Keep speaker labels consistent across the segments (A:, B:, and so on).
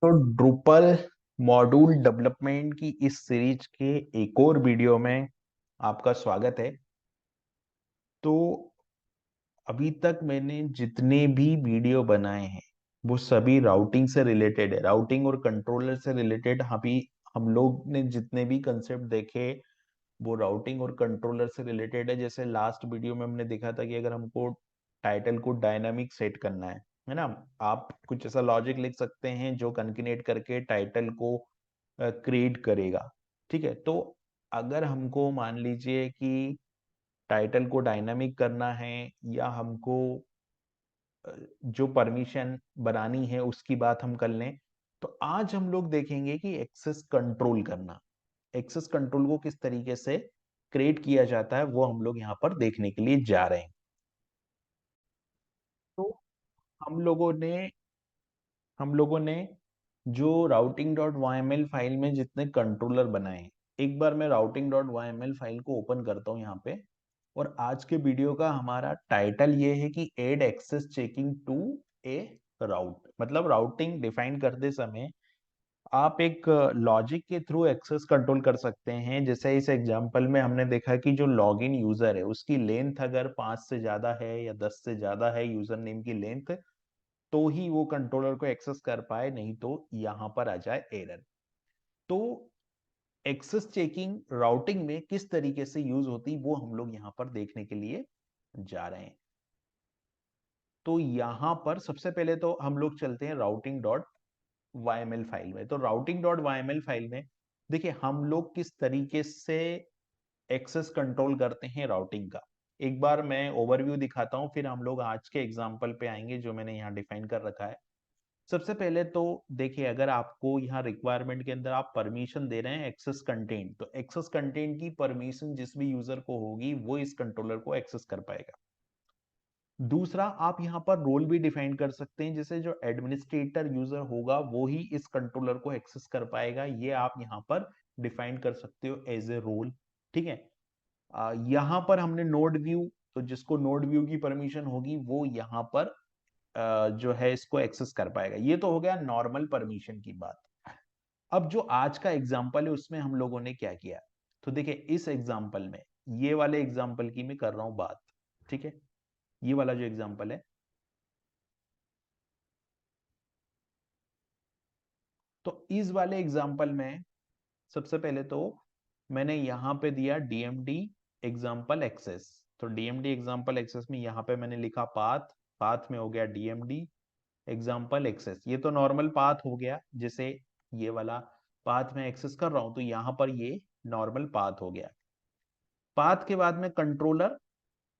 A: तो Drupal module development की इस सीरीज के एक और वीडियो में आपका स्वागत है। तो अभी तक मैंने जितने भी वीडियो बनाए हैं वो सभी राउटिंग से रिलेटेड है, राउटिंग और कंट्रोलर से रिलेटेड। अभी हम लोग ने जितने भी कंसेप्ट देखे वो राउटिंग और कंट्रोलर से रिलेटेड है। जैसे लास्ट वीडियो में हमने देखा था कि अगर हमको टाइटल को डायनामिक सेट करना है ना, आप कुछ ऐसा लॉजिक लिख सकते हैं जो कनकेनेट करके टाइटल को क्रिएट करेगा। ठीक है, तो अगर हमको मान लीजिए कि टाइटल को डायनामिक करना है या हमको जो परमिशन बनानी है उसकी बात हम कर लें, तो आज हम लोग देखेंगे कि एक्सेस कंट्रोल करना, एक्सेस कंट्रोल को किस तरीके से क्रिएट किया जाता है वो हम लोग यहाँ पर देखने के लिए जा रहे हैं। तो हम लोगों ने हम लोगों ने जो राउटिंग डॉट वाई फाइल में जितने कंट्रोलर बनाए हैं, एक बार मैं राउटिंग डॉट वाई फाइल को ओपन करता हूँ यहाँ पे। और आज के वीडियो का हमारा टाइटल ये है कि एड एक्सेस चेकिंग टू ए राउट, मतलब राउटिंग डिफाइन करते समय आप एक लॉजिक के थ्रू एक्सेस कंट्रोल कर सकते हैं। जैसे इस एग्जांपल में हमने देखा कि जो लॉगिन यूजर है उसकी लेंथ अगर 5 से ज्यादा है या 10 से ज्यादा है यूजर नेम की लेंथ, तो ही वो कंट्रोलर को एक्सेस कर पाए, नहीं तो यहां पर आ जाए एरर। तो एक्सेस चेकिंग राउटिंग में किस तरीके से यूज होती वो हम लोग यहां पर देखने के लिए जा रहे हैं। तो यहां पर सबसे पहले तो हम लोग चलते हैं राउटिंग डॉट वाई फाइल में। तो राउटिंग डॉट वाई फाइल में देखिए हम लोग किस तरीके से एक्सेस कंट्रोल करते हैं राउटिंग का। एक बार मैं ओवरव्यू दिखाता हूं, फिर हम लोग आज के एग्जांपल पे आएंगे जो मैंने यहाँ डिफाइन कर रखा है। सबसे पहले तो देखिए, अगर आपको यहाँ रिक्वायरमेंट के अंदर आप परमिशन दे रहे हैं एक्सेस कंटेंट, तो एक्सेस कंटेंट की परमिशन जिस भी यूजर को होगी वो इस कंट्रोलर को एक्सेस कर पाएगा। दूसरा, आप यहाँ पर रोल भी डिफाइन कर सकते हैं, जैसे जो एडमिनिस्ट्रेटर यूजर होगा वो ही इस कंट्रोलर को एक्सेस कर पाएगा, ये आप यहाँ पर डिफाइन कर सकते हो एज ए रोल। ठीक है, यहाँ पर हमने नोड व्यू, तो जिसको नोड व्यू की परमिशन होगी वो यहाँ पर जो है इसको एक्सेस कर पाएगा। ये तो हो गया नॉर्मल परमिशन की बात। अब जो आज का एग्जाम्पल है उसमें हम लोगों ने क्या किया, तो देखिए इस एग्जाम्पल में, ये वाले एग्जाम्पल की मैं कर रहा हूं बात। ठीक है, ये वाला जो एग्जाम्पल है, तो इस वाले एग्जाम्पल में सबसे पहले तो मैंने यहां पे दिया डीएमडी एग्जाम्पल एक्सेस। तो डीएमडी एग्जाम्पल एक्सेस में यहां पे मैंने लिखा पाथ, पाथ में हो गया डीएमडी एग्जाम्पल एक्सेस। ये तो नॉर्मल पाथ हो गया, जैसे ये वाला पाथ में एक्सेस कर रहा हूं तो यहां पर ये नॉर्मल पाथ हो गया। पाथ के बाद में कंट्रोलर,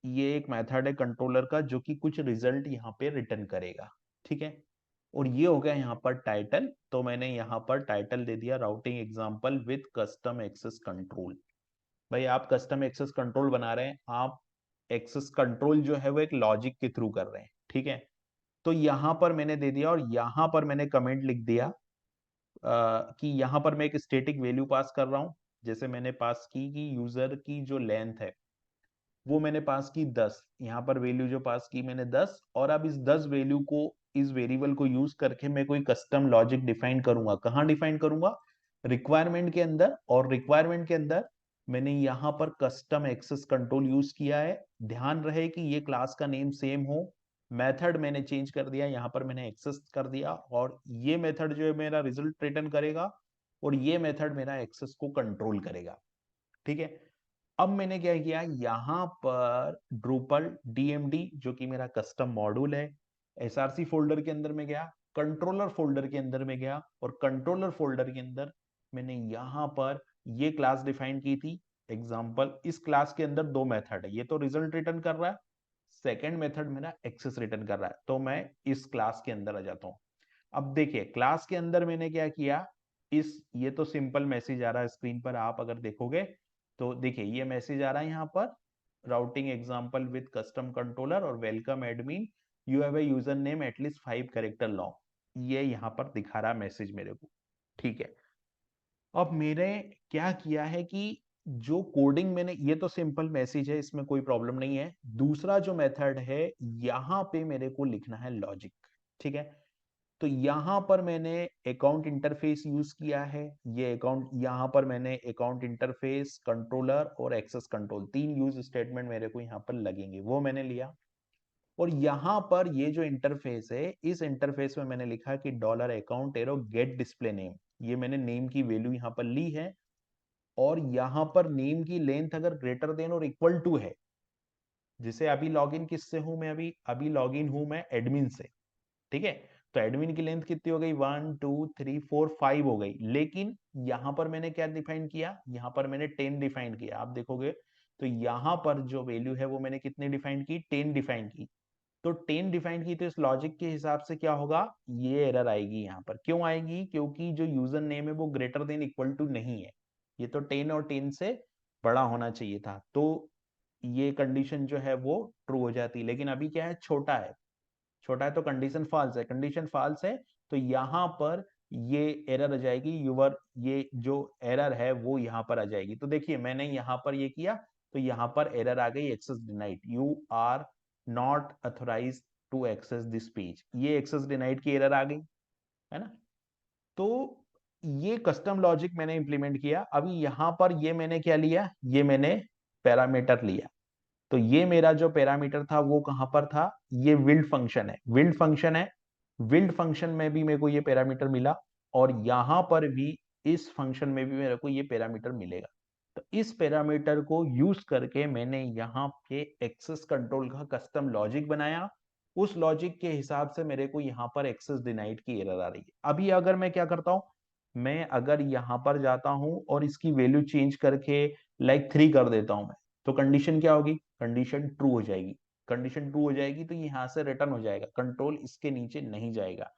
A: ये एक मेथड है कंट्रोलर का जो कि कुछ रिजल्ट यहाँ पे रिटर्न करेगा। ठीक है, और ये हो गया यहाँ पर टाइटल, तो मैंने यहाँ पर टाइटल दे दिया routing example with custom access control. भाई आप कस्टम एक्सेस कंट्रोल बना रहे हैं, आप एक्सेस कंट्रोल जो है वो एक लॉजिक के थ्रू कर रहे हैं। ठीक है, तो यहां पर मैंने दे दिया और यहां पर मैंने कमेंट लिख दिया कि यहां पर मैं एक स्टेटिक वैल्यू पास कर रहा हूं। जैसे मैंने पास की कि यूजर की जो लेंथ है वो मैंने पास की 10, यहाँ पर वैल्यू जो पास की मैंने 10, और अब इस 10 वैल्यू को, इस वेरिएबल को यूज करके मैं कोई कस्टम लॉजिक डिफाइन करूंगा। कहाँ डिफाइन करूंगा? रिक्वायरमेंट के अंदर। और रिक्वायरमेंट के अंदर मैंने यहाँ पर कस्टम एक्सेस कंट्रोल यूज किया है। ध्यान रहे कि ये क्लास का नेम सेम हो, मेथड मैंने चेंज कर दिया, यहाँ पर मैंने एक्सेस कर दिया, और ये मेथड जो है मेरा रिजल्ट रिटर्न करेगा और ये मेथड मेरा एक्सेस को कंट्रोल करेगा। ठीक है, अब मैंने क्या किया, यहां पर ड्रूपल डीएमडी जो कि मेरा कस्टम मॉड्यूल है, एसआरसी फोल्डर के अंदर में गया, कंट्रोलर फोल्डर के अंदर में गया, और कंट्रोलर फोल्डर के अंदर मैंने यहां पर ये क्लास डिफाइन की थी एग्जाम्पल। इस क्लास के अंदर दो मेथड है, ये तो रिजल्ट रिटर्न कर रहा है, सेकेंड मेथड मेरा एक्सेस रिटर्न कर रहा है, तो मैं इस क्लास के अंदर आ जाता हूं। अब देखिए क्लास के अंदर मैंने क्या किया, इस ये तो सिंपल मैसेज आ रहा है स्क्रीन पर, आप अगर देखोगे तो देखिए ये मैसेज आ रहा है यहाँ पर, routing example with custom controller और welcome admin, you have a username at least 5 character long, ये यहाँ पर दिखा रहा है मैसेज मेरे को। ठीक है, अब मैंने क्या किया है कि जो कोडिंग मैंने, ये तो सिंपल मैसेज है, इसमें कोई प्रॉब्लम नहीं है। दूसरा जो मेथड है, यहाँ पे मेरे को लिखना है लॉजिक। ठीक है, तो यहाँ पर मैंने अकाउंट इंटरफेस यूज किया है। ये अकाउंट, यहाँ पर मैंने अकाउंट इंटरफेस, कंट्रोलर और एक्सेस कंट्रोल, 3 यूज स्टेटमेंट मेरे को यहाँ पर लगेंगे, वो मैंने लिया। और यहाँ पर ये जो इंटरफेस है, इस इंटरफेस में मैंने लिखा कि dollar account arrow get display name, ये मैंने नेम की वैल्यू यहाँ पर ली है। और यहाँ पर नेम की लेंथ अगर ग्रेटर देन और इक्वल टू है, जिसे अभी लॉगिन किससे हूं मैं, अभी अभी लॉगिन हूं मैं एडमिन से, ठीक है। तो एडमिन की लेंथ कितनी हो गई, 1 2 3 4 5 हो गई। लेकिन यहां पर मैंने क्या डिफाइन किया, यहां पर मैंने 10 डिफाइन किया। आप देखोगे तो यहां पर जो वैल्यू है वो मैंने कितनी डिफाइन की, 10 डिफाइन की। तो 10 डिफाइन की, तो इस लॉजिक के हिसाब से क्या होगा, ये एरर आएगी यहाँ पर। क्यों आएगी, क्योंकि जो यूजर नेम है वो ग्रेटर देन इक्वल टू नहीं है, ये तो 10 और 10 से बड़ा होना चाहिए था। तो ये कंडीशन जो है वो ट्रू हो जाती, लेकिन अभी क्या है, छोटा है, छोटा है तो कंडीशन फॉल्स है, कंडीशन फॉल्स है। तो यहाँ पर ये एरर आ जाएगी, यूवर, ये जो एरर है वो यहाँ पर आ जाएगी। तो देखिए मैंने यहाँ पर ये किया, तो यहाँ पर एरर आ गई, access denied, you are not authorise to access this page, ये एक्सेस डिनाइड की एरर आ गई, है ना। तो ये कस्टम लॉजिक मैंने इंप्लीमेंट किया। अभी यहाँ पर ये मैंने क्या लिया, ये मैंने पैरामीटर लिया। तो ये मेरा जो पैरामीटर था वो कहां पर था, ये विल्ड फंक्शन है, विल्ड फंक्शन है। विल्ड फंक्शन में भी मेरे को ये पैरामीटर मिला, और यहां पर भी इस फंक्शन में भी मेरे को ये पैरामीटर मिलेगा। तो इस पैरामीटर को यूज करके मैंने यहाँ पे एक्सेस कंट्रोल का कस्टम लॉजिक बनाया। उस लॉजिक के हिसाब से मेरे को यहाँ पर एक्सेस डिनाइड की एरर आ रही है। अभी अगर मैं क्या करता हूं, मैं अगर यहाँ पर जाता हूं और इसकी वैल्यू चेंज करके लाइक 3 कर देता हूं मैं, तो कंडीशन क्या होगी, कंडीशन ट्रू हो जाएगी। कंडीशन ट्रू हो जाएगी तो यहाँ से रिटर्न हो जाएगा, कंट्रोल इसके नीचे नहीं जाएगा।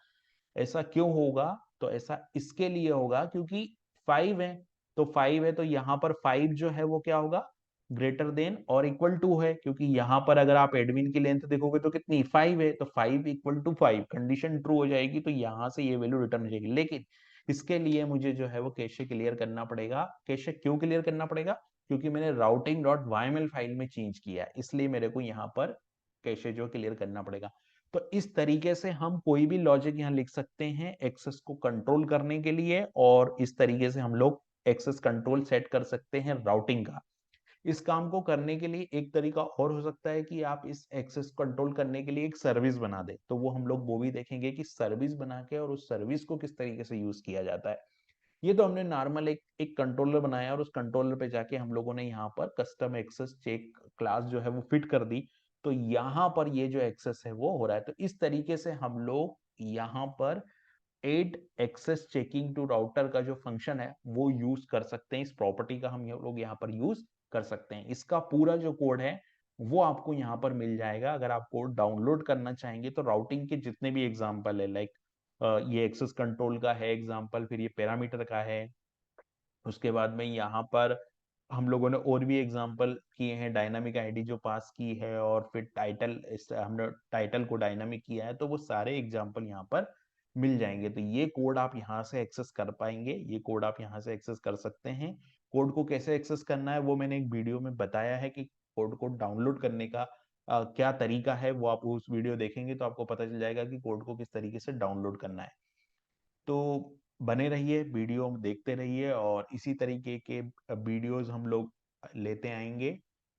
A: ऐसा क्यों होगा, तो ऐसा इसके लिए होगा क्योंकि 5 है, तो 5 है तो यहाँ पर 5 जो है वो क्या होगा, ग्रेटर देन और इक्वल टू है, क्योंकि यहाँ पर अगर आप एडमिन की लेंथ देखोगे तो कितनी 5 है, तो 5 इक्वल टू 5, कंडीशन ट्रू हो जाएगी, तो यहाँ से ये वैल्यू रिटर्न हो जाएगी। लेकिन इसके लिए मुझे जो है वो कैशे क्लियर करना पड़ेगा। कैशे क्यों क्लियर करना पड़ेगा, क्योंकि मैंने राउटिंग डॉट वाईएमएल फाइल में चेंज किया है, इसलिए मेरे को यहाँ पर कैशे जो क्लियर करना पड़ेगा। तो इस तरीके से हम कोई भी लॉजिक यहाँ लिख सकते हैं एक्सेस को कंट्रोल करने के लिए, और इस तरीके से हम लोग एक्सेस कंट्रोल सेट कर सकते हैं राउटिंग का। इस काम को करने के लिए एक तरीका और हो सकता है कि आप इस एक्सेस कंट्रोल करने के लिए एक सर्विस बना दे, तो वो हम लोग वो भी देखेंगे कि सर्विस बना के और उस सर्विस को किस तरीके से यूज किया जाता है। ये तो हमने नॉर्मल एक कंट्रोलर बनाया, और उस कंट्रोलर पे जाके हम लोगों ने यहाँ पर कस्टम एक्सेस चेक क्लास जो है वो फिट कर दी। तो यहाँ पर ये जो एक्सेस है वो हो रहा है। तो इस तरीके से हम लोग यहाँ पर add access checking to router का जो फंक्शन है वो यूज कर सकते हैं। इस प्रॉपर्टी का हम लोग यहाँ पर यूज कर सकते हैं। इसका पूरा जो कोड है वो आपको यहाँ पर मिल जाएगा। अगर आप कोड डाउनलोड करना चाहेंगे तो राउटिंग के जितने भी एग्जाम्पल है, लाइक ये एक्सेस कंट्रोल का है एग्जाम्पल, फिर ये पैरामीटर का है, उसके बाद में यहाँ पर हम लोगों ने और भी एग्जांपल किए हैं, डायनामिक आईडी जो पास की है, और फिर टाइटल, हमने टाइटल को डायनामिक किया है, तो वो सारे एग्जांपल यहाँ पर मिल जाएंगे। तो ये कोड आप यहाँ से एक्सेस कर पाएंगे, ये कोड आप यहाँ से एक्सेस कर सकते हैं। कोड को कैसे एक्सेस करना है वो मैंने एक वीडियो में बताया है कि कोड को डाउनलोड करने का क्या तरीका है, वो आप उस वीडियो देखेंगे तो आपको पता चल जाएगा कि कोड को किस तरीके से डाउनलोड करना है। तो बने रहिए, वीडियो देखते रहिए, और इसी तरीके के वीडियोस हम लोग लेते आएंगे,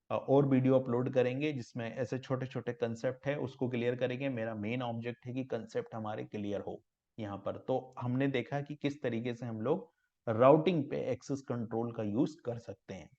A: और वीडियो अपलोड करेंगे जिसमें ऐसे छोटे छोटे कंसेप्ट है उसको क्लियर करेंगे। मेरा मेन ऑब्जेक्ट है कि कंसेप्ट हमारे क्लियर हो यहाँ पर। तो हमने देखा कि किस तरीके से हम लोग राउटिंग पे एक्सेस कंट्रोल का यूज कर सकते हैं।